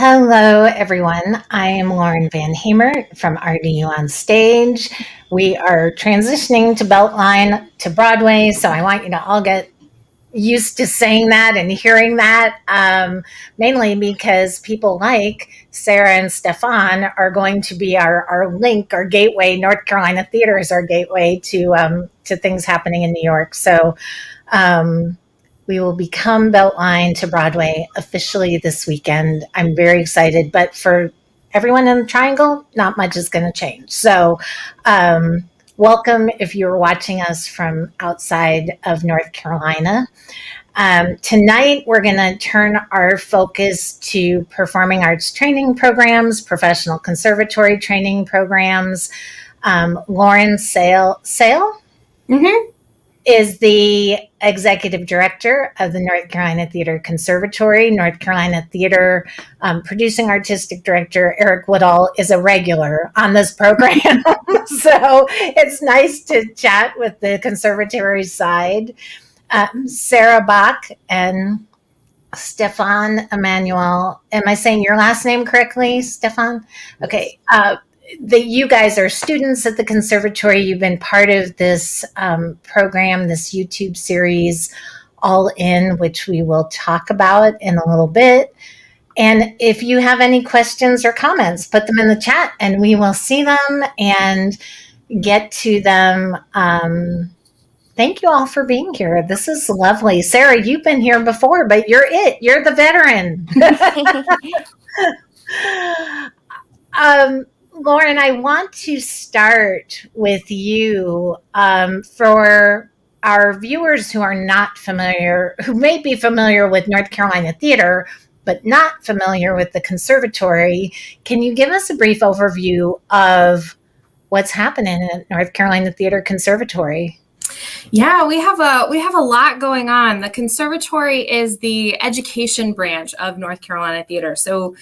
Hello, everyone. I am Lauren Van Hamer from RDU on Stage. We are transitioning to Beltline to Broadway, so I want you to all get used to saying that and hearing that, mainly because people like Sarah and Stefan are going to be our link, our gateway. North Carolina Theater is our gateway to things happening in New York. So we will become Beltline to Broadway officially this weekend. I'm very excited, but for everyone in the Triangle, not much is going to change. So welcome if you're watching us from outside of North Carolina. Tonight, we're going to turn our focus to performing arts training programs, professional conservatory training programs. Lauren Sale is the executive director of the North Carolina Theatre Conservatory. North Carolina Theatre producing artistic director Eric Woodall is a regular on this program. So it's nice to chat with the conservatory side. Sarah Bach and Stefan Emmanuel. Am I saying your last name correctly, Stefan? Okay. You guys are students at the conservatory. You've been part of this program, this YouTube series, All In, which we will talk about in a little bit. And if you have any questions or comments, put them in the chat and we will see them and get to them. Thank you all for being here. This is lovely. Sarah, you've been here before, but you're it. You're the veteran. Lauren, I want to start with you for our viewers who are not familiar, who may be familiar with North Carolina Theater, but not familiar with the conservatory. Can you give us a brief overview of what's happening at North Carolina Theatre Conservatory? Yeah, we have a lot going on. The conservatory is the education branch of North Carolina Theater. So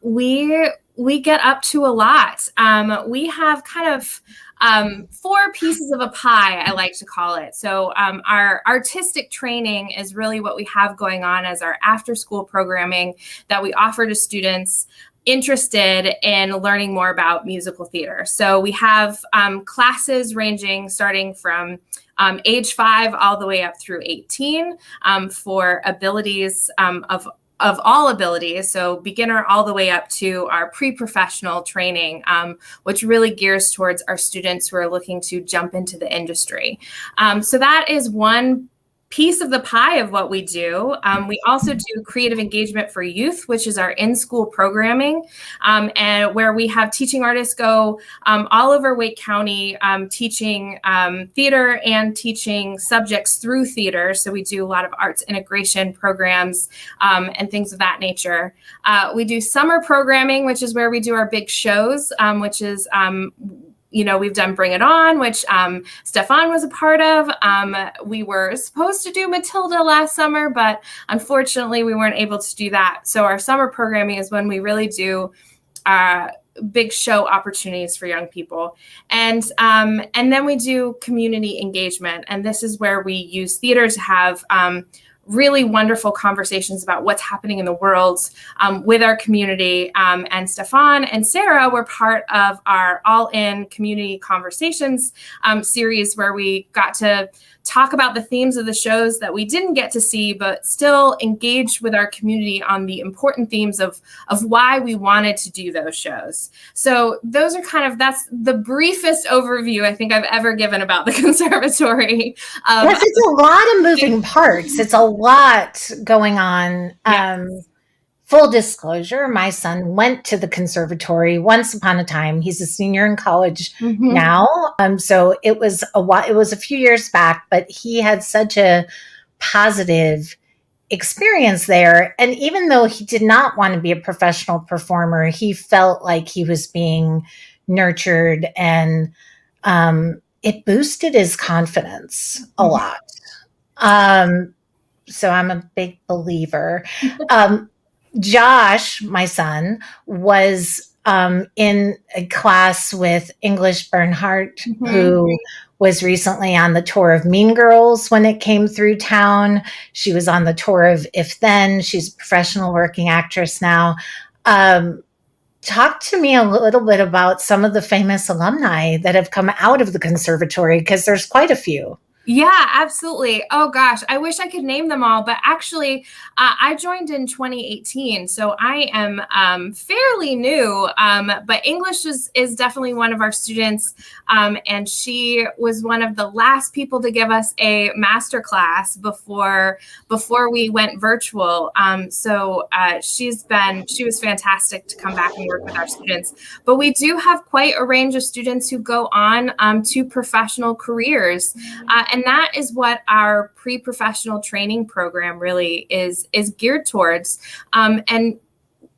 we get up to a lot. We have kind of four pieces of a pie, I like to call it. So our artistic training is really what we have going on as our after-school programming that we offer to students interested in learning more about musical theater. So we have classes ranging starting from age 5 all the way up through 18 for abilities of all abilities, so beginner all the way up to our pre-professional training, which really gears towards our students who are looking to jump into the industry. So that is one piece of the pie of what we do. We also do creative engagement for youth, which is our in-school programming, and where we have teaching artists go all over Wake County teaching theater and teaching subjects through theater. So we do a lot of arts integration programs and things of that nature. We do summer programming, which is where we do our big shows, which is we've done Bring It On, which Stefan was a part of. We were supposed to do Matilda last summer, but unfortunately we weren't able to do that. So our summer programming is when we really do big show opportunities for young people. And then we do community engagement. And this is where we use theater to have really wonderful conversations about what's happening in the world with our community. And Stefan and Sarah were part of our All In Community Conversations series, where we got to talk about the themes of the shows that we didn't get to see, but still engaged with our community on the important themes of why we wanted to do those shows. So those are that's the briefest overview I think I've ever given about the conservatory. Yes, it's a lot of moving parts. It's a lot going on. Yes. Full disclosure, my son went to the conservatory once upon a time. He's a senior in college now. So it was a few years back, but he had such a positive experience there. And even though he did not want to be a professional performer, he felt like he was being nurtured, and it boosted his confidence a lot. So I'm a big believer. Josh, my son, was in a class with English Bernhardt, who was recently on the tour of Mean Girls when it came through town. She was on the tour of If Then. She's a professional working actress now. Talk to me a little bit about some of the famous alumni that have come out of the conservatory, because there's quite a few. Yeah, absolutely. Oh gosh, I wish I could name them all, but actually, I joined in 2018, so I am fairly new. But English is definitely one of our students, and she was one of the last people to give us a master class before we went virtual. She was fantastic to come back and work with our students. But we do have quite a range of students who go on to professional careers. And that is what our pre-professional training program really is geared towards. And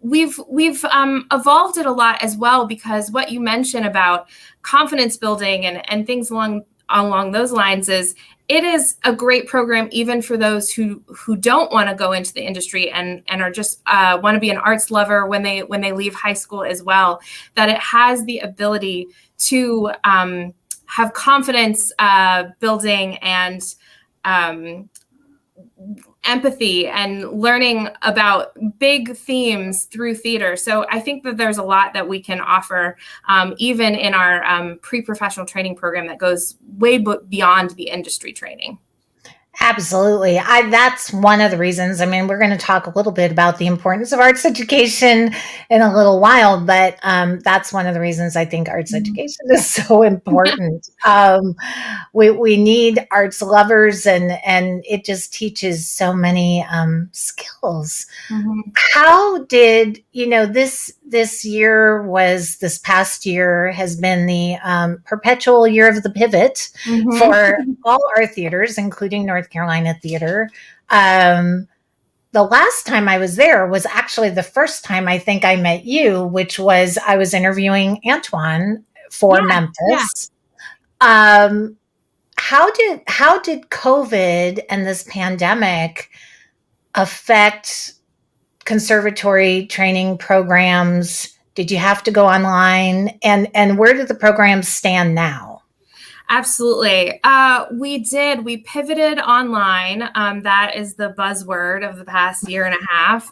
we've evolved it a lot as well, because what you mentioned about confidence building and things along those lines it is a great program even for those who don't want to go into the industry and are just want to be an arts lover when they leave high school as well. That it has the ability to have confidence building and empathy and learning about big themes through theater. So I think that there's a lot that we can offer even in our pre-professional training program that goes way beyond the industry training. Absolutely. That's one of the reasons. I mean, we're going to talk a little bit about the importance of arts education in a little while, but that's one of the reasons I think arts education is so important. We need arts lovers, and it just teaches so many skills. Mm-hmm. How did, this past year has been the perpetual year of the pivot for all our theaters, including North Carolina Theatre. The last time I was there was actually the first time I think I met you, which was I was interviewing Antoine for Memphis. Yeah. How did COVID and this pandemic affect conservatory training programs? Did you have to go online? And where do the programs stand now? Absolutely. We did. We pivoted online. That is the buzzword of the past year and a half.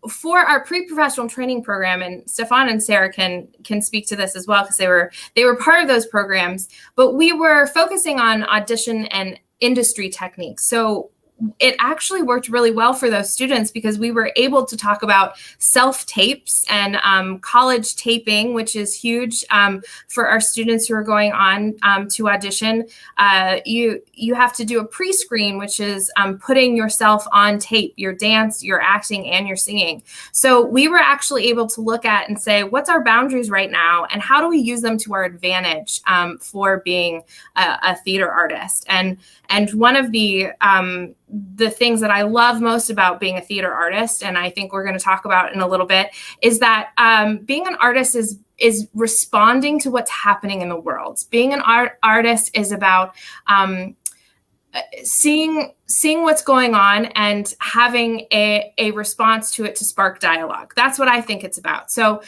For our pre-professional training program, and Stefan and Sarah can speak to this as well, because they were part of those programs, but we were focusing on audition and industry techniques. So it actually worked really well for those students, because we were able to talk about self-tapes and college taping, which is huge for our students who are going on to audition. You have to do a pre-screen, which is putting yourself on tape, your dance, your acting, and your singing. So we were actually able to look at and say, what's our boundaries right now, and how do we use them to our advantage for being a theater artist? And one of the things that I love most about being a theater artist, and I think we're going to talk about in a little bit, is that being an artist is responding to what's happening in the world. Being an artist is about seeing what's going on and having a response to it to spark dialogue. That's what I think it's about. So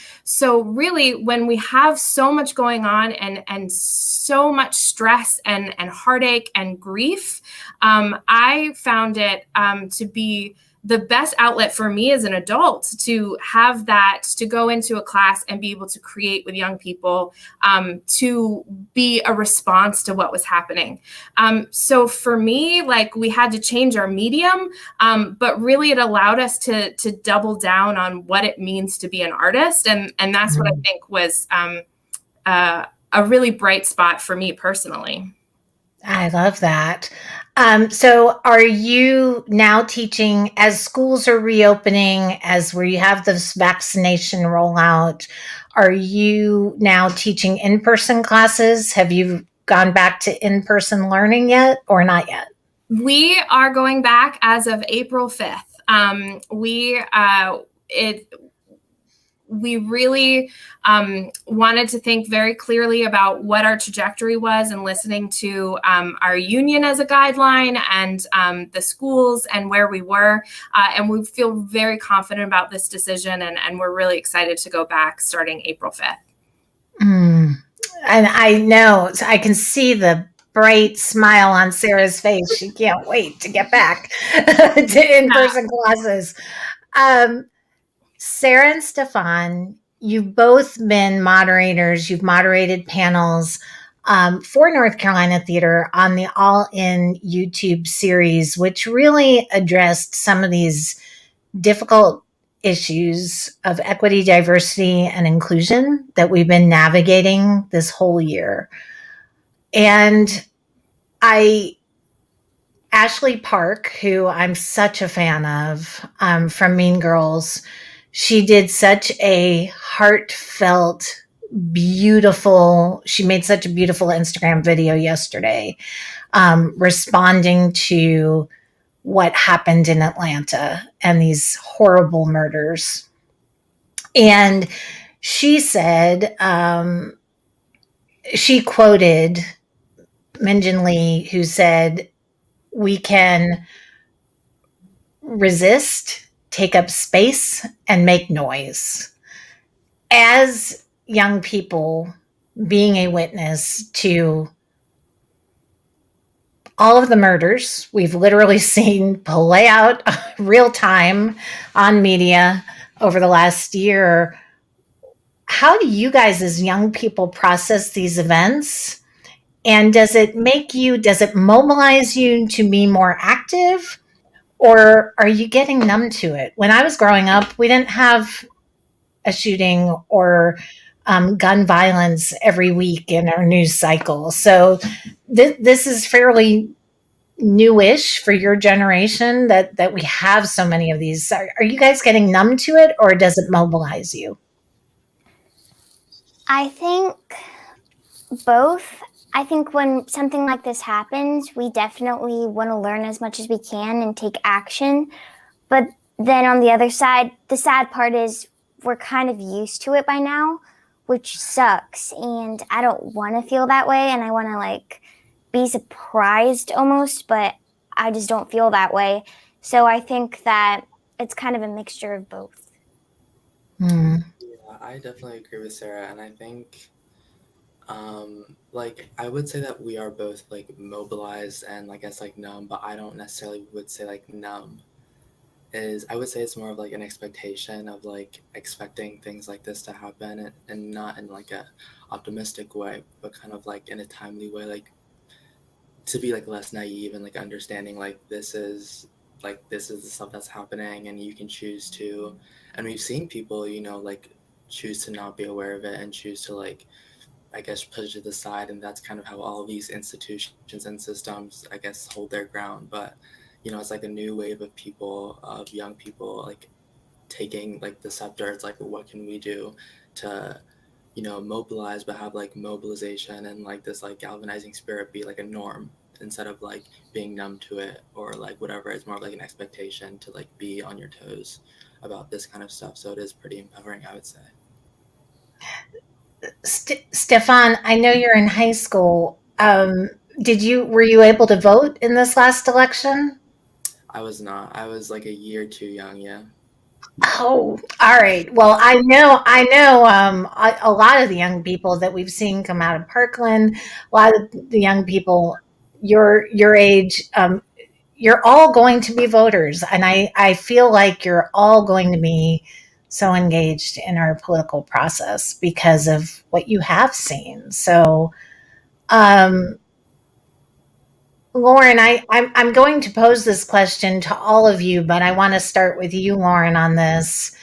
really, when we have so much going on and so much stress and heartache and grief, I found it to be the best outlet for me as an adult to have that, to go into a class and be able to create with young people, to be a response to what was happening. So for me, like, we had to change our medium, but really it allowed us to double down on what it means to be an artist. And that's what I think was a really bright spot for me personally. I love that. So are you now teaching, as schools are reopening, as we have this vaccination rollout, are you now teaching in-person classes? Have you gone back to in-person learning yet, or not yet? We are going back as of April 5th. We really wanted to think very clearly about what our trajectory was, and listening to our union as a guideline, and the schools and where we were. And we feel very confident about this decision, and we're really excited to go back starting April 5th. And I know, so I can see the bright smile on Sarah's face. She can't wait to get back to in-person classes. Um, Sarah and Stefan, you've both been moderators. You've moderated panels for North Carolina Theater on the All In YouTube series, which really addressed some of these difficult issues of equity, diversity, and inclusion that we've been navigating this whole year. And Ashley Park, who I'm such a fan of from Mean Girls, she did such a heartfelt, beautiful, she made such a beautiful Instagram video yesterday responding to what happened in Atlanta and these horrible murders. And she said, she quoted Minjin Lee, who said, "We can resist, take up space, and make noise." As young people, being a witness to all of the murders we've literally seen play out real time on media over the last year, how do you guys as young people process these events? And does it mobilize you to be more active? Or are you getting numb to it? When I was growing up, we didn't have a shooting or gun violence every week in our news cycle. So this is fairly newish for your generation that we have so many of these. Are you guys getting numb to it, or does it mobilize you? I think both. I think when something like this happens, we definitely want to learn as much as we can and take action. But then on the other side, the sad part is we're kind of used to it by now, which sucks. And I don't want to feel that way. And I want to be surprised almost, but I just don't feel that way. So I think that it's kind of a mixture of both. Yeah, I definitely agree with Sarah. And I think I would say that we are both mobilized and I guess numb, but I don't necessarily would say numb. I would say it's more of an expectation of expecting things like this to happen, and not in a optimistic way, but kind of in a timely way, to be less naive and understanding this is the stuff that's happening, and you can choose to, and we've seen people choose to not be aware of it and choose to I guess push it to the side, and that's kind of how all of these institutions and systems I guess hold their ground. But it's a new wave of people, of young people taking the scepter. It's what can we do to mobilize, but have mobilization and this galvanizing spirit be a norm, instead of being numb to it or whatever. It's more of an expectation to be on your toes about this kind of stuff. So it is pretty empowering, I would say. Stefan, I know you're in high school. Were you able to vote in this last election? I was not. I was a year too young. Yeah. Oh, all right. Well, I know. A lot of the young people that we've seen come out of Parkland, a lot of the young people your age, you're all going to be voters, and I feel like you're all going to be so engaged in our political process because of what you have seen. So, Lauren, I'm going to pose this question to all of you, but I want to start with you, Lauren, on this.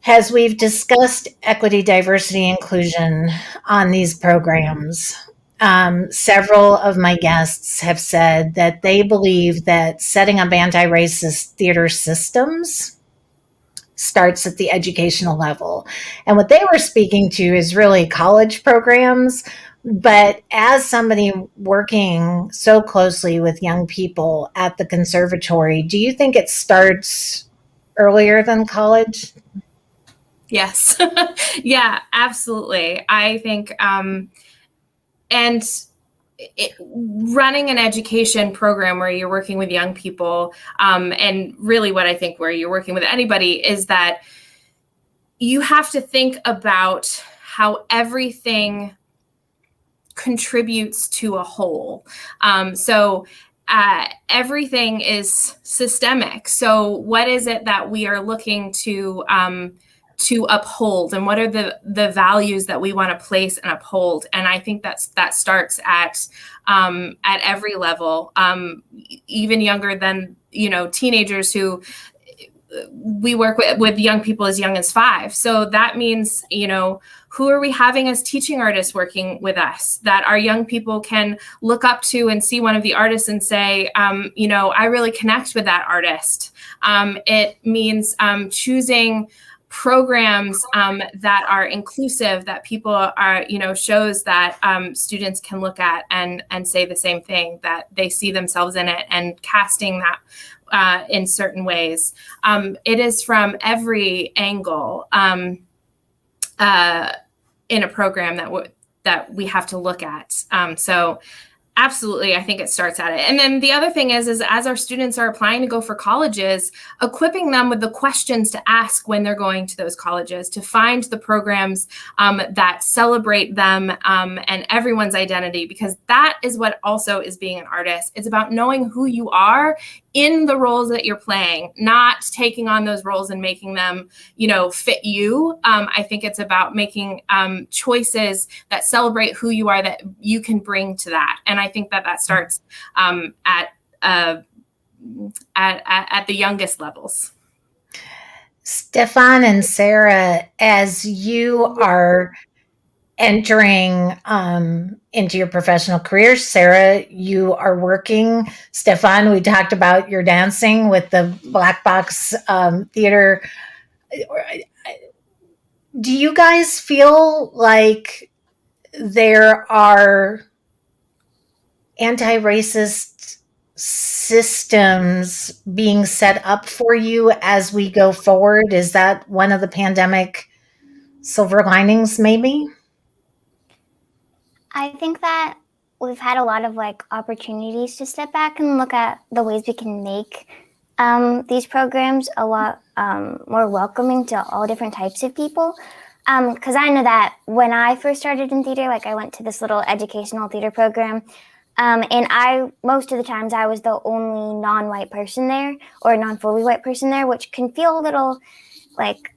As we've discussed equity, diversity, inclusion on these programs, several of my guests have said that they believe that setting up anti-racist theater systems starts at the educational level. And what they were speaking to is really college programs. But as somebody working so closely with young people at the conservatory, do you think it starts earlier than college? Yes. Yeah, absolutely. I think, running an education program where you're working with young people, and really what I think where you're working with anybody, is that you have to think about how everything contributes to a whole. Everything is systemic. So what is it that we are looking to uphold, and what are the values that we want to place and uphold? And I think that starts at every level, even younger than, teenagers, who we work with young people as young as 5. So that means, who are we having as teaching artists working with us that our young people can look up to and see one of the artists and say, I really connect with that artist. It means choosing programs that are inclusive, that people are, shows that students can look at and say the same thing, that they see themselves in it, and casting that in certain ways. It is from every angle in a program that we have to look at. So absolutely, I think it starts at it. And then the other thing is as our students are applying to go for colleges, equipping them with the questions to ask when they're going to those colleges, to find the programs that celebrate them and everyone's identity, because that is what also is being an artist. It's about knowing who you are in the roles that you're playing, not taking on those roles and making them, fit you. I think it's about making choices that celebrate who you are, that you can bring to that. And I think that starts at the youngest levels. Stefan and Sarah, as you are entering into your professional careers, Sarah, you are working. Stefan, we talked about your dancing with the Black Box Theater. Do you guys feel like there are anti-racist systems being set up for you as we go forward? Is that one of the pandemic silver linings, maybe? I think that we've had a lot of opportunities to step back and look at the ways we can make these programs a lot more welcoming to all different types of people. Because I know that when I first started in theater, I went to this little educational theater program, and most of the times I was the only non-white person there, or non-fully white person there, which can feel a little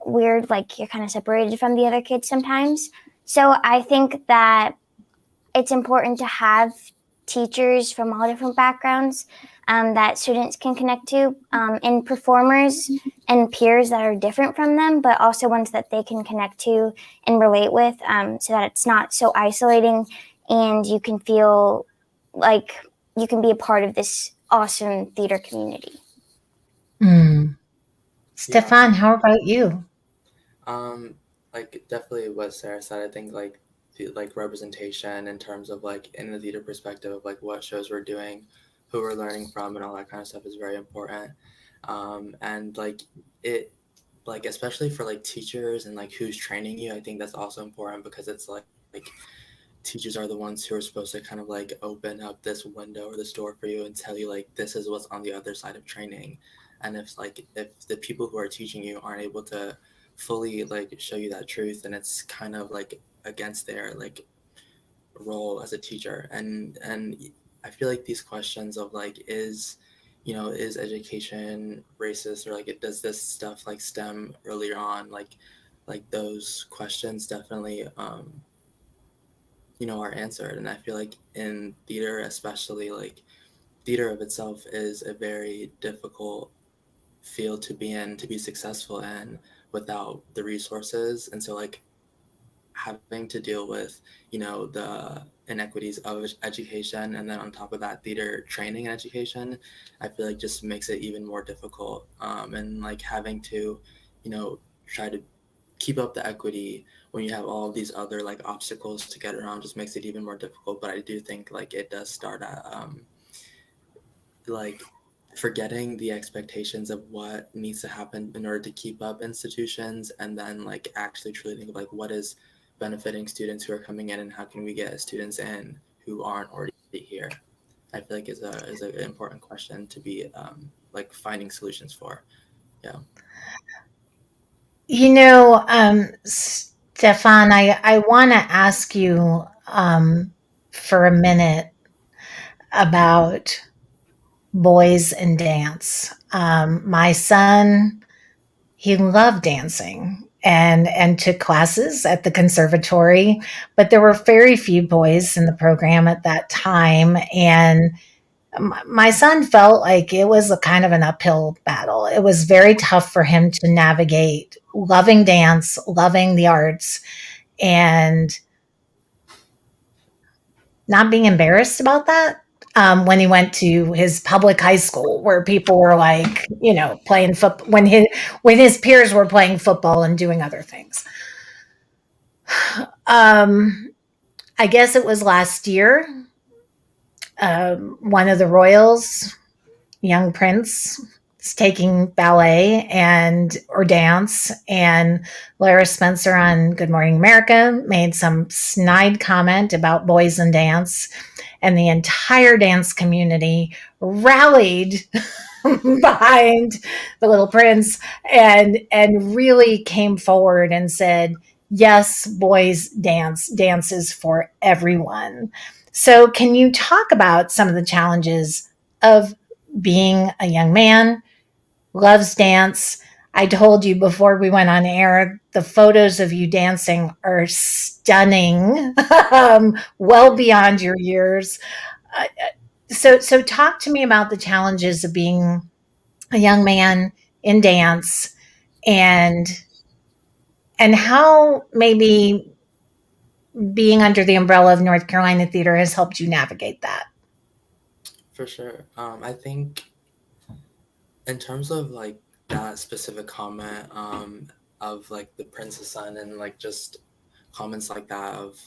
weird, you're kind of separated from the other kids sometimes. So I think that it's important to have teachers from all different backgrounds that students can connect to, and performers and peers that are different from them, but also ones that they can connect to and relate with, so that it's not so isolating, and you can feel like you can be a part of this awesome theater community. Stefan, how about you? Definitely what Sarah said. I think representation in terms of in the theater perspective of what shows we're doing, who we're learning from, and all that kind of stuff is very important. And it especially for teachers and who's training you, I think that's also important, because it's teachers are the ones who are supposed to kind of open up this window or this door for you and tell you this is what's on the other side of training. And if the people who are teaching you aren't able to fully show you that truth, then it's kind of against their role as a teacher. And I feel these questions of is education racist, or does this stuff stem earlier on, those questions definitely are answered. And I feel in theater especially, theater of itself is a very difficult field to be in, to be successful in, without the resources. And so having to deal with the inequities of education, and then on top of that theater training and education, I feel just makes it even more difficult, and having to try to keep up the equity when you have all of these other obstacles to get around just makes it even more difficult. But I do think it does start at forgetting the expectations of what needs to happen in order to keep up institutions, and then actually truly think of what is benefiting students who are coming in, and how can we get students in who aren't already here. I feel is an important question to be finding solutions for. Yeah. Stefan, I want to ask you for a minute about boys and dance. My son, he loved dancing and took classes at the conservatory, but there were very few boys in the program at that time. And my son felt like it was a kind of an uphill battle. It was very tough for him to navigate loving dance, loving the arts, and not being embarrassed about that. When he went to his public high school, where people were like, playing football, when his peers were playing football and doing other things. I guess it was last year. One of the royals, young prince, is taking ballet or dance, and Lara Spencer on Good Morning America made some snide comment about boys and dance, and the entire dance community rallied behind the little prince and really came forward and said, yes, boys dance is for everyone. So can you talk about some of the challenges of being a young man, loves dance? I told you before we went on air, the photos of you dancing are stunning, well beyond your years. So talk to me about the challenges of being a young man in dance, and how maybe being under the umbrella of North Carolina Theater has helped you navigate that. For sure. I think in terms of like that specific comment of like the prince's son and like just comments like that of,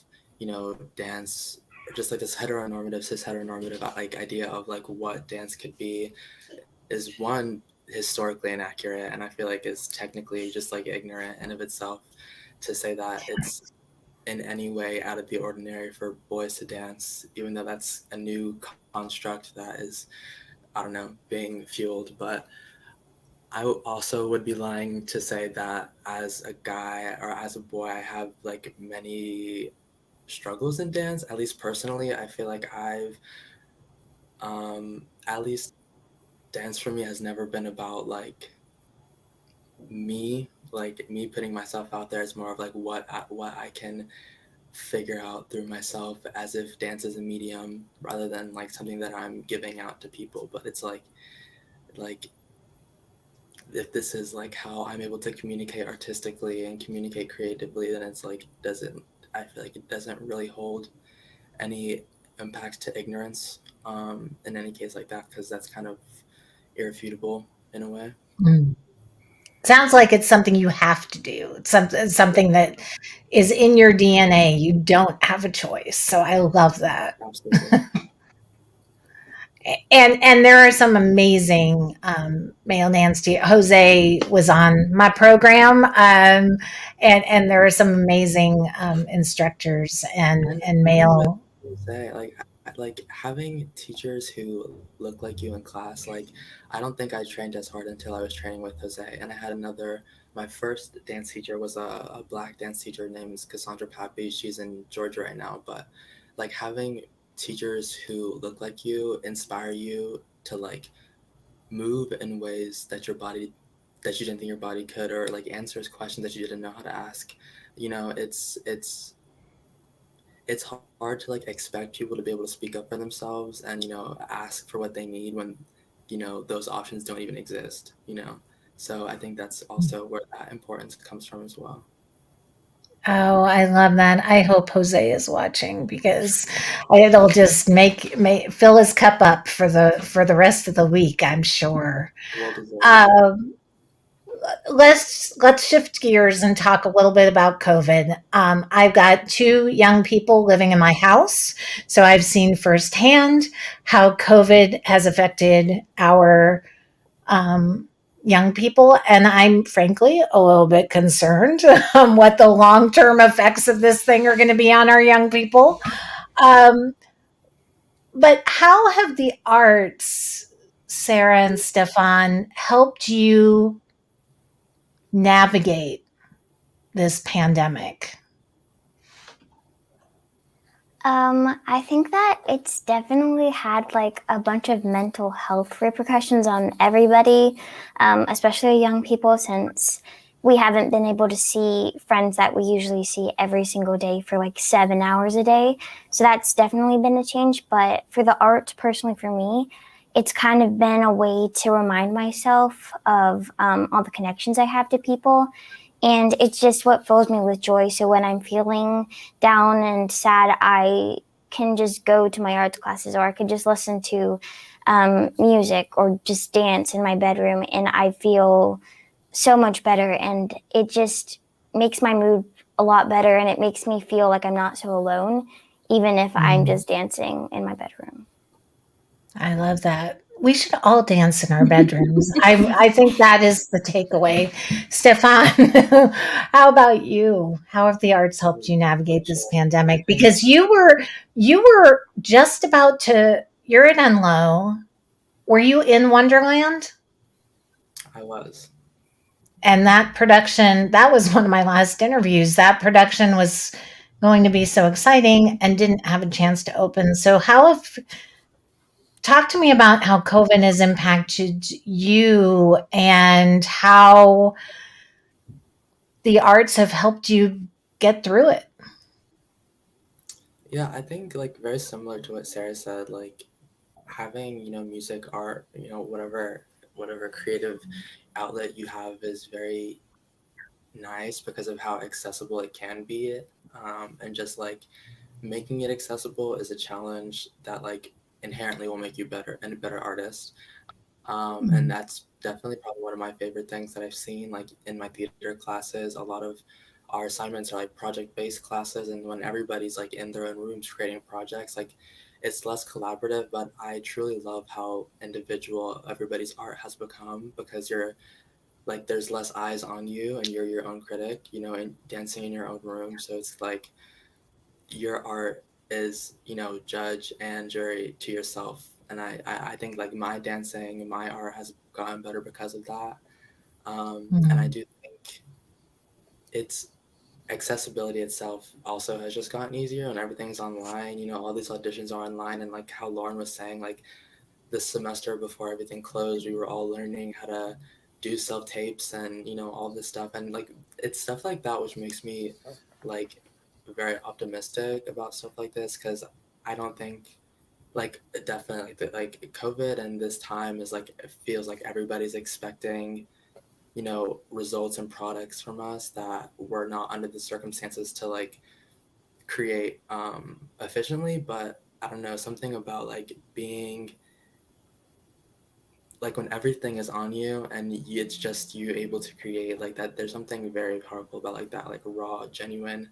dance, or just like this cis-heteronormative like idea of like what dance could be, is one, historically inaccurate, and I feel like is technically just like ignorant in of itself to say that it's in any way out of the ordinary for boys to dance, even though that's a new construct that is, I don't know, being fueled. But I also would be lying to say that as a guy or as a boy, I have like many struggles in dance. At least personally, I feel like I've at least dance for me has never been about like me putting myself out there. It's more of like what I can figure out through myself, as if dance is a medium rather than like something that I'm giving out to people. But it's like if this is like how I'm able to communicate artistically and communicate creatively, then it's like I feel like it doesn't really hold any impact to ignorance in any case like that, because that's kind of irrefutable in a way. Sounds like it's something you have to do. It's something that is in your DNA. You don't have a choice. So I love that. Absolutely. And there are some amazing male dance. Jose was on my program, and there are some amazing instructors and male. Say like having teachers who look like you in class. Like I don't think I trained as hard until I was training with Jose, and I had my first dance teacher was a black dance teacher named Cassandra Pappy. She's in Georgia right now. But like having teachers who look like you inspire you to like move in ways that you didn't think your body could, or like answers questions that you didn't know how to ask. It's hard to like expect people to be able to speak up for themselves and ask for what they need when those options don't even exist. So I think that's also where that importance comes from as well. Oh, I love that. I hope Jose is watching, because it'll just make fill his cup up for the rest of the week, I'm sure. Let's shift gears and talk a little bit about COVID. I've got 2 young people living in my house, so I've seen firsthand how COVID has affected our young people, and I'm frankly a little bit concerned what the long-term effects of this thing are going to be on our young people. But how have the arts, Sarah and Stefan, helped you navigate this pandemic? I think that it's definitely had like a bunch of mental health repercussions on everybody, especially young people, since we haven't been able to see friends that we usually see every single day for like 7 hours a day. So that's definitely been a change. But for the art, personally, for me, it's kind of been a way to remind myself of all the connections I have to people. And it's just what fills me with joy. So when I'm feeling down and sad, I can just go to my arts classes, or I could just listen to music or just dance in my bedroom, and I feel so much better. And it just makes my mood a lot better, and it makes me feel like I'm not so alone, even if I'm just dancing in my bedroom. I love that. We should all dance in our bedrooms. I think that is the takeaway. Stefan, how about you? How have the arts helped you navigate this pandemic? Because you were just about to, you're at Unlow. Were you in Wonderland? I was. And that production, that was one of my last interviews. That production was going to be so exciting and didn't have a chance to open. So talk to me about how COVID has impacted you and how the arts have helped you get through it. Yeah, I think like very similar to what Sarah said, like having, music, art, whatever creative outlet you have is very nice because of how accessible it can be. And just like making it accessible is a challenge that like inherently will make you better and a better artist. And that's definitely probably one of my favorite things that I've seen like in my theater classes. A lot of our assignments are like project-based classes, and when everybody's like in their own rooms creating projects, like it's less collaborative, but I truly love how individual everybody's art has become because you're like there's less eyes on you and you're your own critic, and dancing in your own room. So it's like your art is, judge and jury to yourself. And I think like my dancing, my art has gotten better because of that. And I do think it's accessibility itself also has just gotten easier and everything's online. All these auditions are online, and like how Lauren was saying, like this semester before everything closed, we were all learning how to do self tapes and all this stuff, and like it's stuff like that which makes me like very optimistic about stuff like this, because I don't think like definitely like COVID and this time is like it feels like everybody's expecting results and products from us that we're not under the circumstances to like create efficiently. But I don't know, something about like being like when everything is on you and it's just you able to create like that, there's something very powerful about like that, like raw, genuine,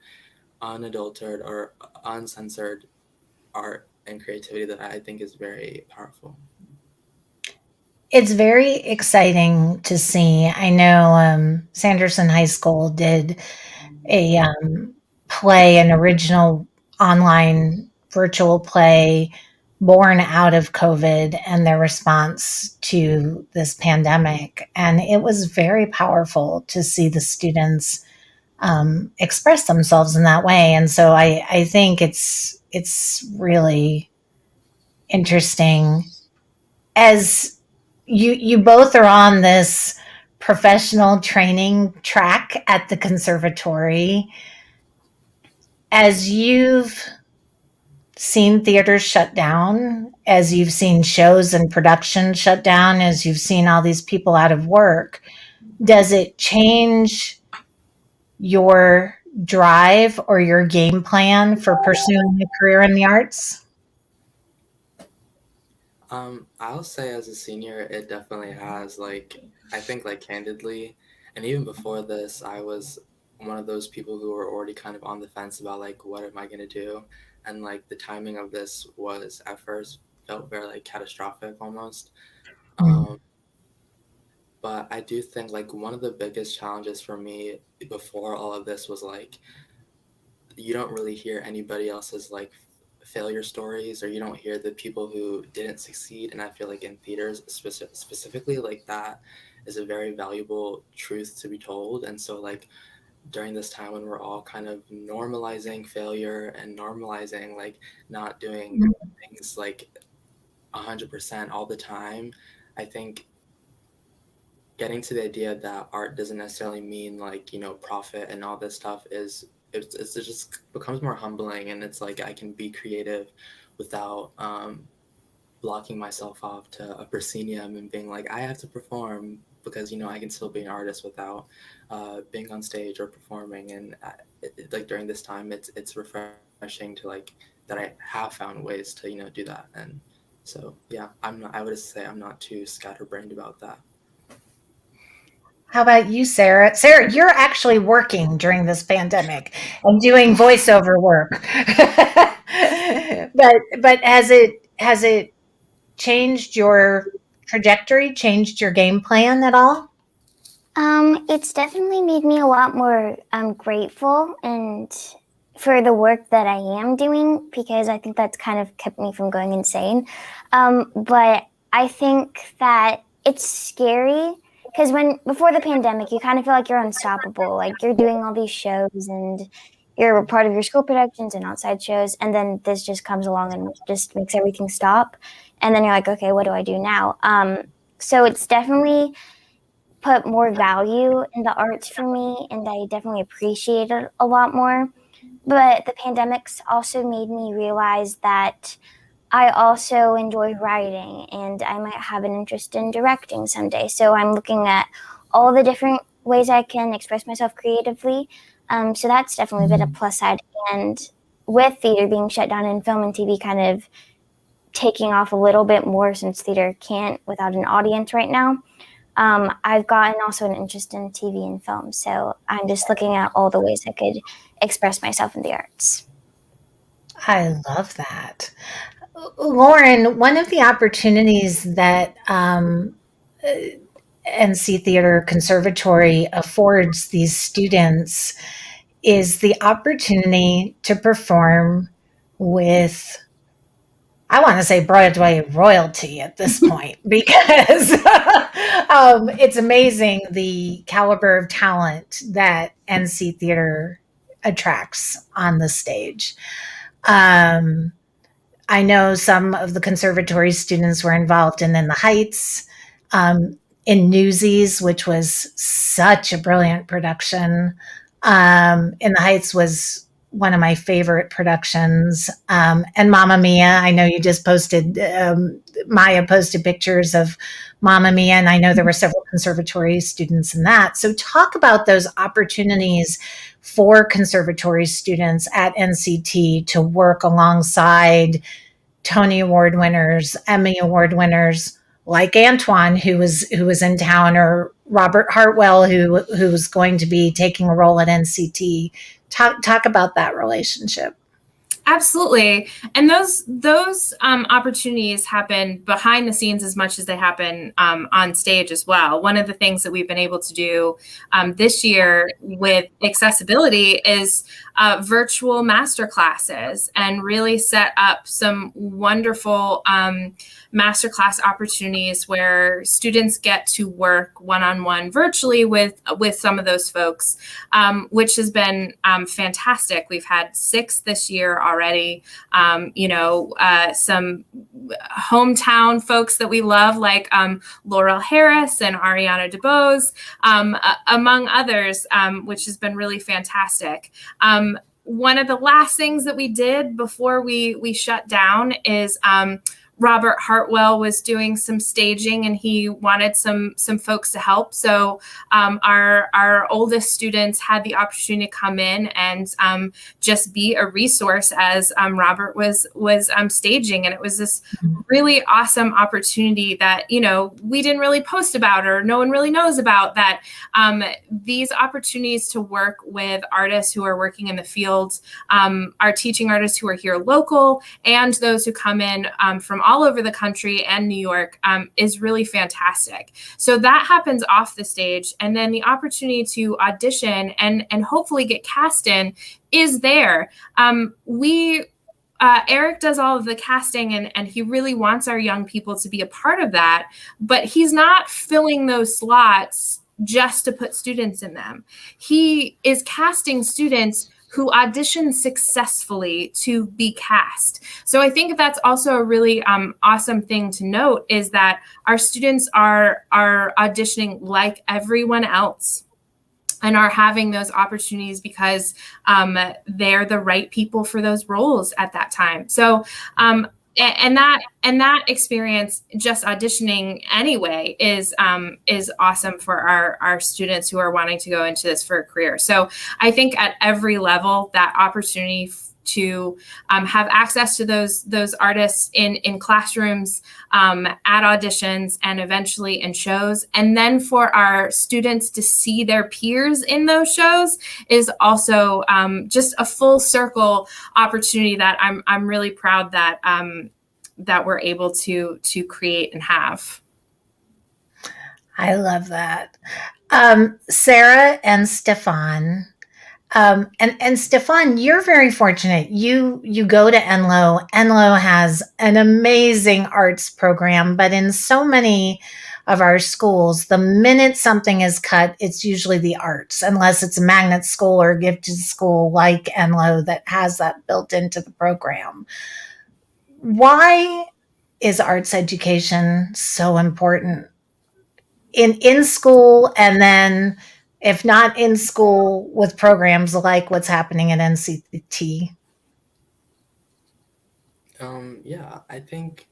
unadulterated or uncensored art and creativity that I think is very powerful. It's very exciting to see. I know Sanderson High School did a play, an original online virtual play born out of COVID and their response to this pandemic. And it was very powerful to see the students express themselves in that way. And so I think it's really interesting as you both are on this professional training track at the conservatory. As you've seen theaters shut down, as you've seen shows and production shut down, as you've seen all these people out of work, does it change your drive or your game plan for pursuing a career in the arts? I'll say as a senior, it definitely has. Like, I think, like, candidly, and even before this, I was one of those people who were already kind of on the fence about, like, what am I going to do? And, like, the timing of this was at first felt very, like, catastrophic almost. Mm. Um, but I do think, like, one of the biggest challenges for me before all of this was, like, you don't really hear anybody else's like failure stories, or you don't hear the people who didn't succeed. And I feel like in theaters specifically, like that is a very valuable truth to be told. And so like during this time when we're all kind of normalizing failure and normalizing like not doing things like 100% all the time, I think getting to the idea that art doesn't necessarily mean like, you know, profit and all this stuff is it just becomes more humbling, and it's like I can be creative without blocking myself off to a proscenium and being like I have to perform, because you know I can still be an artist without being on stage or performing. And like during this time it's refreshing to like that I have found ways to, you know, do that. And so yeah, I would say I'm not too scatterbrained about that. How about you, Sarah? Sarah, you're actually working during this pandemic and doing voiceover work. But has it changed your trajectory, changed your game plan at all? It's definitely made me a lot more grateful and for the work that I am doing, because I think that's kind of kept me from going insane. But I think that it's scary because before the pandemic, you kind of feel like you're unstoppable. Like you're doing all these shows and you're a part of your school productions and outside shows, and then this just comes along and just makes everything stop. And then you're like, okay, what do I do now? So it's definitely put more value in the arts for me, and I definitely appreciate it a lot more. But the pandemic's also made me realize that I also enjoy writing and I might have an interest in directing someday. So I'm looking at all the different ways I can express myself creatively. So that's definitely been a plus side. And with theater being shut down and film and TV kind of taking off a little bit more, since theater can't without an audience right now, I've gotten also an interest in TV and film. So I'm just looking at all the ways I could express myself in the arts. I love that. Lauren, one of the opportunities that NC Theatre Conservatory affords these students is the opportunity to perform with, I want to say, Broadway royalty at this point, because it's amazing the caliber of talent that NC Theatre attracts on the stage. I know some of the conservatory students were involved in the Heights, in Newsies, which was such a brilliant production. In the Heights was one of my favorite productions. And Mamma Mia, I know you just posted, Maya posted pictures of Mamma Mia, and I know there were several conservatory students in that. So talk about those opportunities for conservatory students at NCT to work alongside Tony Award winners, Emmy Award winners, like Antoine, who was in town, or Robert Hartwell, who was going to be taking a role at NCT. Talk about that relationship. Absolutely. And those opportunities happen behind the scenes as much as they happen on stage as well. One of the things that we've been able to do this year with accessibility is virtual master classes, and really set up some wonderful masterclass opportunities where students get to work one-on-one virtually with some of those folks, which has been fantastic. We've had 6 this year already. Some hometown folks that we love, like Laurel Harris and Ariana DeBose, among others, which has been really fantastic. One of the last things that we did before we shut down is Robert Hartwell was doing some staging, and he wanted some folks to help. So our oldest students had the opportunity to come in and just be a resource as Robert was staging. And it was this really awesome opportunity that, we didn't really post about, or no one really knows about, that these opportunities to work with artists who are working in the field, our teaching artists who are here local, and those who come in from all over the country and New York, is really fantastic. So that happens off the stage. And then the opportunity to audition and hopefully get cast in is there. Eric does all of the casting, and he really wants our young people to be a part of that, but he's not filling those slots just to put students in them. He is casting students who audition successfully to be cast. So I think that's also a really awesome thing to note, is that our students are auditioning like everyone else and are having those opportunities because they're the right people for those roles at that time. So and that experience, just auditioning anyway, is awesome for our students who are wanting to go into this for a career. So I think at every level, that opportunity to have access to those artists in classrooms, at auditions, and eventually in shows, and then for our students to see their peers in those shows, is also just a full circle opportunity that I'm really proud that that we're able to create and have. I love that. Sarah and Stefan. And Stefan, you're very fortunate. You go to Enloe. Enloe has an amazing arts program, but in so many of our schools, the minute something is cut, it's usually the arts, unless it's a magnet school or gifted school like Enloe that has that built into the program. Why is arts education so important in school, and then if not in school, with programs like what's happening at NCT? Yeah, I think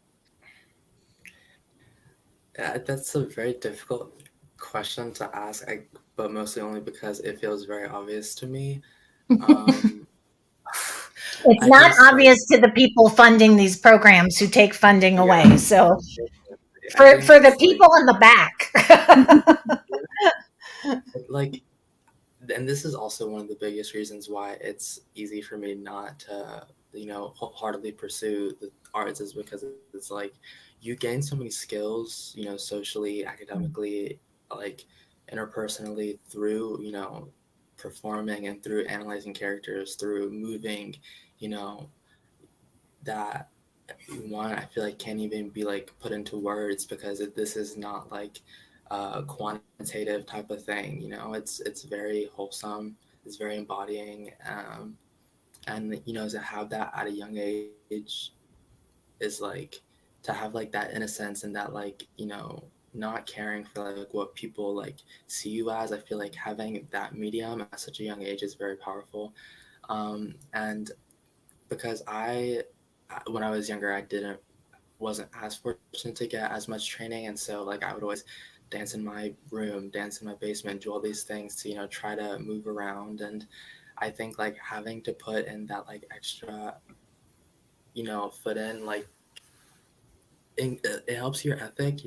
that's a very difficult question to ask, but mostly only because it feels very obvious to me. It's I not just, like, obvious to the people funding these programs who take funding yeah, away. So I for think the it's people in the back. like, and this is also one of the biggest reasons why it's easy for me not to, wholeheartedly pursue the arts, is because it's like you gain so many skills, socially, academically, like interpersonally, through, performing and through analyzing characters, through moving, that one, I feel like can't even be like put into words, because this is not like a quantitative type of thing. It's very wholesome, it's very embodying, and to have that at a young age is like to have like that innocence and that, like, not caring for like what people like see you as. I feel like having that medium at such a young age is very powerful. And because when I was younger, I wasn't as fortunate to get as much training, and so like I would always dance in my room, dance in my basement, do all these things to try to move around. And I think like having to put in that like extra foot in, like it helps your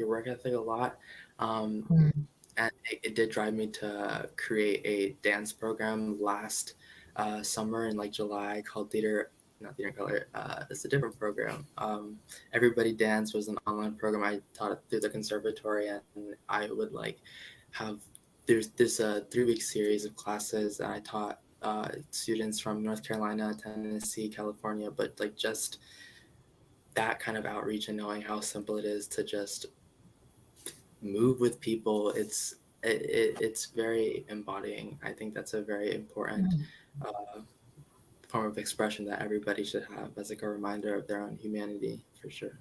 work ethic a lot. And it did drive me to create a dance program last summer in like July, called not Theater Color. It's a different program. Everybody Dance was an online program I taught it through the conservatory, and I would like have there's this 3-week series of classes that I taught students from North Carolina, Tennessee, California, but like just that kind of outreach and knowing how simple it is to just move with people. It's very embodying. I think that's a very important form of expression that everybody should have as like a reminder of their own humanity, for sure.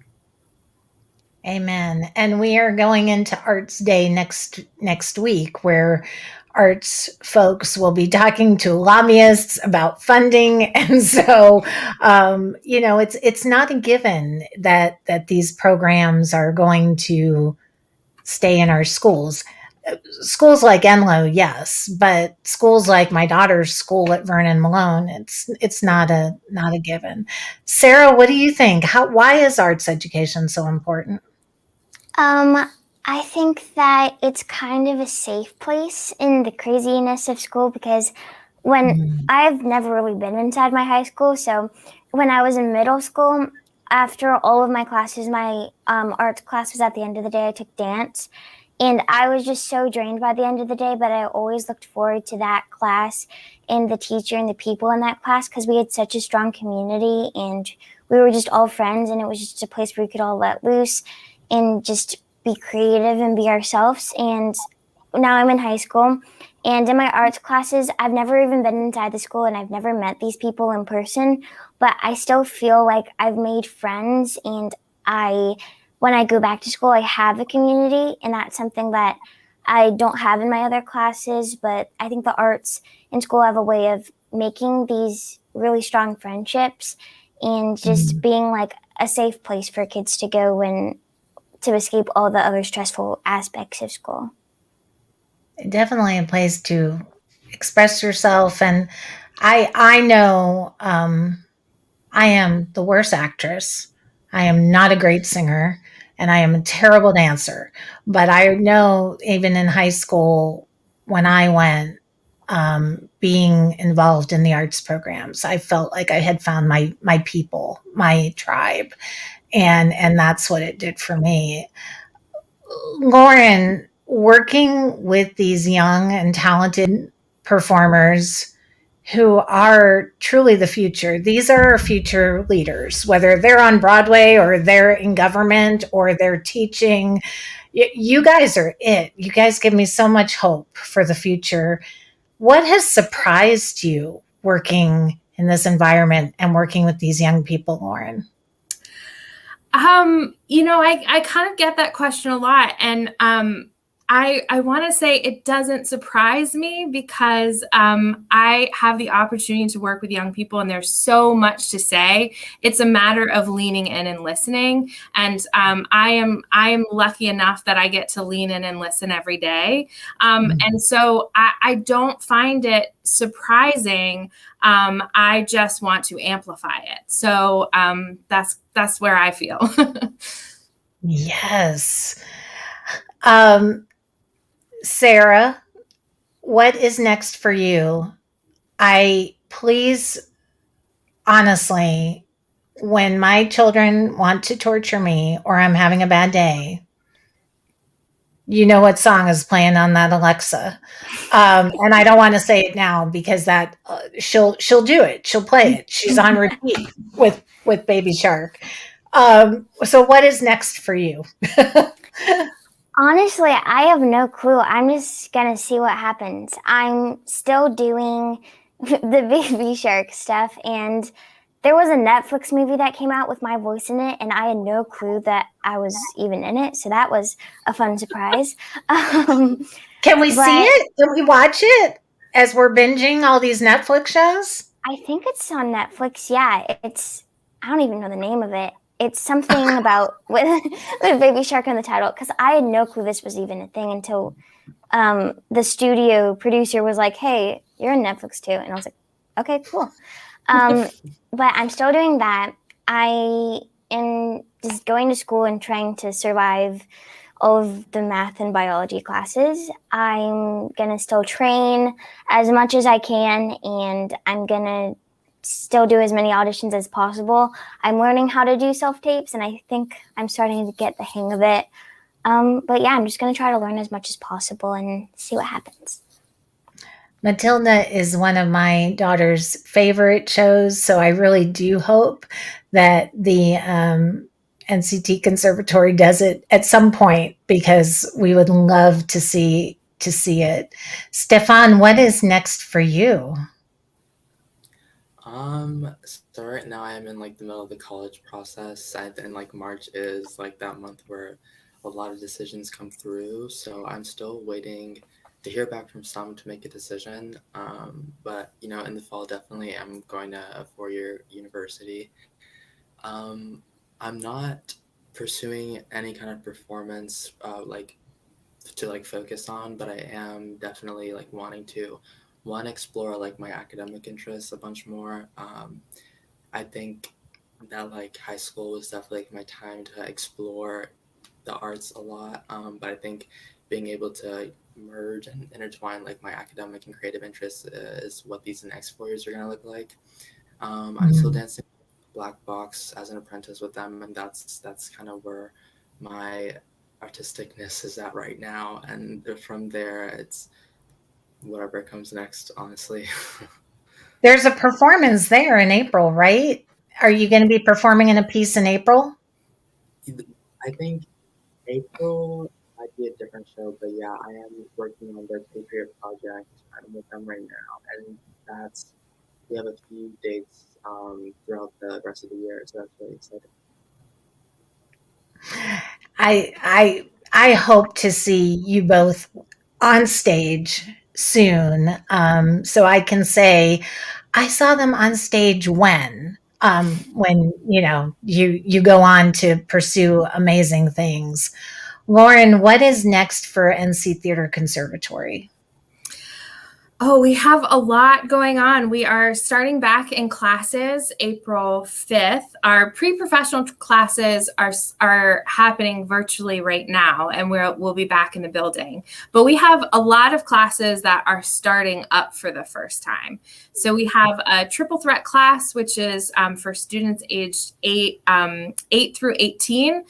Amen. And we are going into Arts Day next week, where arts folks will be talking to lobbyists about funding. And so, it's not a given that these programs are going to stay in our schools. Schools like Enloe, yes, but schools like my daughter's school at Vernon Malone, it's not a given. Sarah, what do you think? Why is arts education so important? I think that it's kind of a safe place in the craziness of school, because I've never really been inside my high school. So when I was in middle school, after all of my classes, my arts class was at the end of the day. I took dance, and I was just so drained by the end of the day, but I always looked forward to that class and the teacher and the people in that class, because we had such a strong community and we were just all friends, and it was just a place where we could all let loose and just be creative and be ourselves. And now I'm in high school, and in my arts classes, I've never even been inside the school and I've never met these people in person, but I still feel like I've made friends, and when I go back to school, I have a community, and that's something that I don't have in my other classes, but I think the arts in school have a way of making these really strong friendships and just being like a safe place for kids to go when to escape all the other stressful aspects of school. Definitely a place to express yourself. And I know I am the worst actress. I am not a great singer, and I am a terrible dancer. But I know even in high school when I went, being involved in the arts programs, I felt like I had found my people, my tribe, and that's what it did for me. Lauren, working with these young and talented performers who are truly the future. These are our future leaders, whether they're on Broadway or they're in government or they're teaching. You guys are it. You guys give me so much hope for the future. What has surprised you working in this environment and working with these young people, Lauren? I kind of get that question a lot, and I want to say it doesn't surprise me because I have the opportunity to work with young people, and there's so much to say. It's a matter of leaning in and listening, and I am lucky enough that I get to lean in and listen every day, and so I don't find it surprising. I just want to amplify it. So that's where I feel. Yes. Sarah, what is next for you? Please, honestly, when my children want to torture me or I'm having a bad day, you know what song is playing on that Alexa. And I don't want to say it now because that she'll do it. She'll play it. She's on repeat with Baby Shark. So what is next for you? Honestly, I have no clue. I'm just gonna see what happens. I'm still doing the Baby Shark stuff, and there was a Netflix movie that came out with my voice in it, and I had no clue that I was even in it. So that was a fun surprise. Can we see it? Can we watch it as we're binging all these Netflix shows? I think it's on Netflix. Yeah, I don't even know the name of it. It's something about with Baby Shark on the title, because I had no clue this was even a thing until the studio producer was like, "Hey, you're on Netflix too," and I was like, "Okay, cool." But I'm still doing that. I am just going to school and trying to survive all of the math and biology classes. I'm gonna still train as much as I can, and I'm gonna still do as many auditions as possible. I'm learning how to do self-tapes, and I think I'm starting to get the hang of it. But yeah, I'm just going to try to learn as much as possible and see what happens. Matilda is one of my daughter's favorite shows, so I really do hope that the NCT Conservatory does it at some point because we would love to see it. Stefan, what is next for you? So right now I'm in like the middle of the college process, and like March is like that month where a lot of decisions come through. So I'm still waiting to hear back from some to make a decision. But in the fall, definitely I'm going to a 4-year university. I'm not pursuing any kind of performance like to like focus on, but I am definitely like wanting to explore like my academic interests a bunch more. I think that like high school was definitely like my time to explore the arts a lot, but I think being able to merge and intertwine like my academic and creative interests is what these next 4 years are going to look like. I'm still dancing Black Box as an apprentice with them, and that's kind of where my artisticness is at right now, and from there it's whatever comes next, honestly. There's a performance there in April, right? Are you going to be performing in a piece in April? I think April might be a different show, but yeah, I am working on the Patriot Project with them right now, and we have a few dates throughout the rest of the year, so that's really exciting. I hope to see you both on stage soon, so I can say I saw them on stage when you go on to pursue amazing things. Lauren, what is next for NC Theatre Conservatory? Oh, we have a lot going on. We are starting back in classes April 5th. Our pre-professional classes are happening virtually right now, and we'll be back in the building. But we have a lot of classes that are starting up for the first time. So we have a triple threat class, which is for students aged 8 through 18.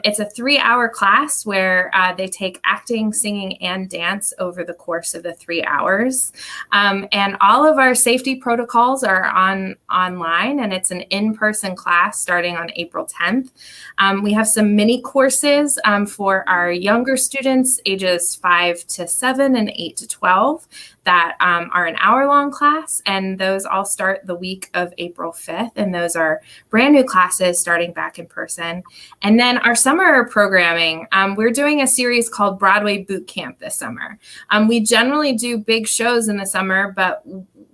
It's a 3-hour class where they take acting, singing, and dance over the course of the 3 hours. And all of our safety protocols are online, and it's an in-person class starting on April 10th. We have some mini courses for our younger students, ages 5 to 7 and 8 to 12, that are an hour-long class, and those all start the week of April 5th, and those are brand new classes starting back in person. And then our summer programming, we're doing a series called Broadway Boot Camp this summer. We generally do big shows in the summer, but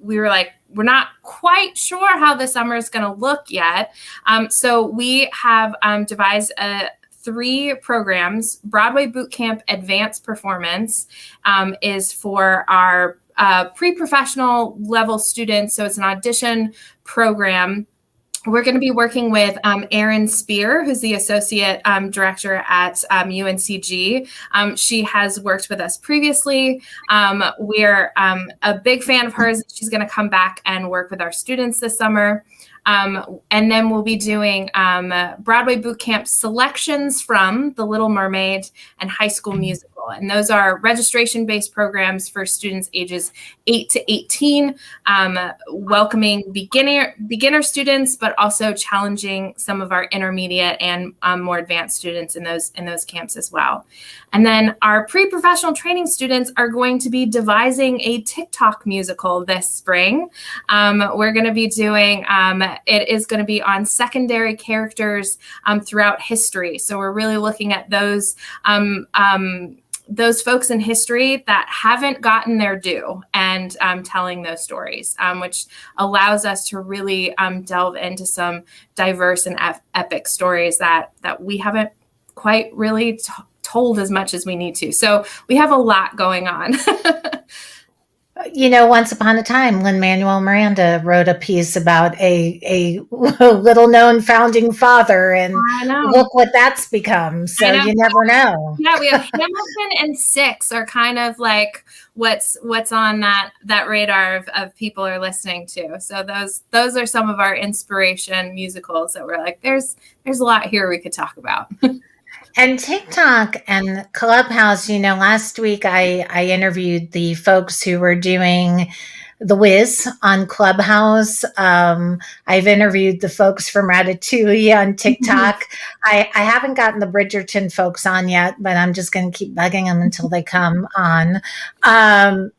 we were like, we're not quite sure how the summer is going to look yet. So we have devised 3 programs. Broadway Boot Camp Advanced Performance is for our pre-professional level students. So it's an audition program. We're going to be working with Erin Spear, who's the associate director at UNCG. She has worked with us previously. We're a big fan of hers. She's going to come back and work with our students this summer. And then we'll be doing Broadway Boot Camp selections from The Little Mermaid and High School Musical. And those are registration-based programs for students ages 8 to 18, welcoming beginner students, but also challenging some of our intermediate and more advanced students in those camps as well. And then our pre-professional training students are going to be devising a TikTok musical this spring. We're going to be doing it is going to be on secondary characters throughout history. So we're really looking at those folks in history that haven't gotten their due and telling those stories, which allows us to really delve into some diverse and epic stories that we haven't quite really told as much as we need to. So we have a lot going on. Once upon a time, Lin-Manuel Miranda wrote a piece about a little-known founding father, and look what that's become. So you never know. Yeah, we have Hamilton and Six are kind of like what's on that radar of people are listening to. So those are some of our inspiration musicals that we're like, there's a lot here we could talk about. And TikTok and Clubhouse, last week I interviewed the folks who were doing The Wiz on Clubhouse. I've interviewed the folks from Ratatouille on TikTok. I haven't gotten the Bridgerton folks on yet, but I'm just going to keep bugging them until they come on.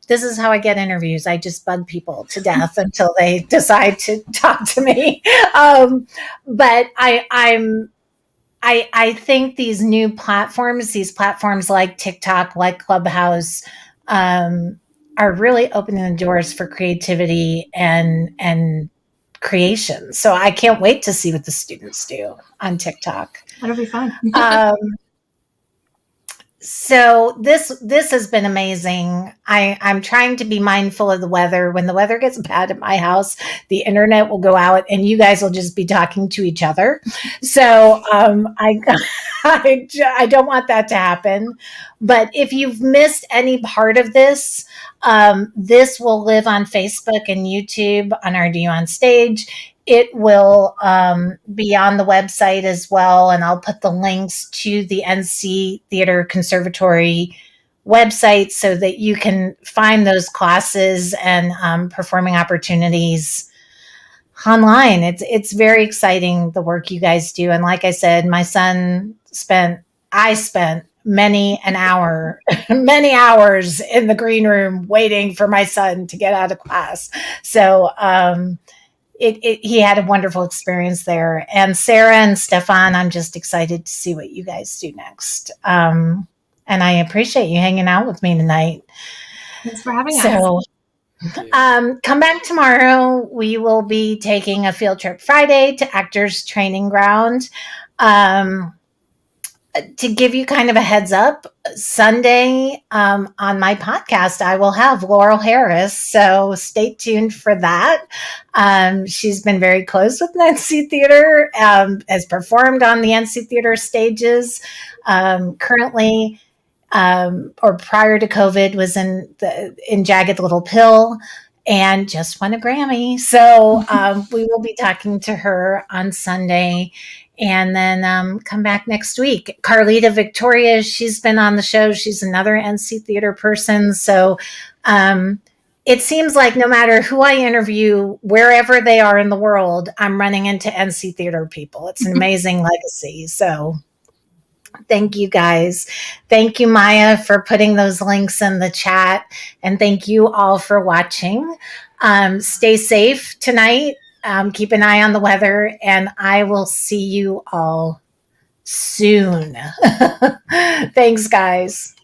This is how I get interviews. I just bug people to death until they decide to talk to me. But I think these new platforms, like TikTok, like Clubhouse, are really opening the doors for creativity and creation. So I can't wait to see what the students do on TikTok. That'll be fun. So this has been amazing. I'm trying to be mindful of the weather. When the weather gets bad at my house, the internet will go out and you guys will just be talking to each other. So I don't want that to happen. But if you've missed any part of this, this will live on Facebook and YouTube on RDU on Stage. It will be on the website as well, and I'll put the links to the NC Theatre Conservatory website so that you can find those classes and performing opportunities online. It's very exciting, the work you guys do. And like I said, I spent many an hour, many hours in the green room waiting for my son to get out of class. So he had a wonderful experience there. And Sarah and Stefan, I'm just excited to see what you guys do next. And I appreciate you hanging out with me tonight. Thanks for having us. So come back tomorrow. We will be taking a field trip Friday to Actors Training Ground. To give you kind of a heads up, Sunday on my podcast, I will have Laurel Harris. So stay tuned for that. She's been very close with NC Theater, has performed on the NC Theater stages. Currently, or prior to COVID, was in Jagged Little Pill and just won a Grammy. So we will be talking to her on Sunday. And then come back next week. Carlita Victoria, she's been on the show. She's another NC Theater person. So it seems like no matter who I interview, wherever they are in the world, I'm running into NC Theater people. It's an amazing legacy. So thank you guys. Thank you, Maya, for putting those links in the chat. And thank you all for watching. Stay safe tonight. Keep an eye on the weather, and I will see you all soon. Thanks, guys.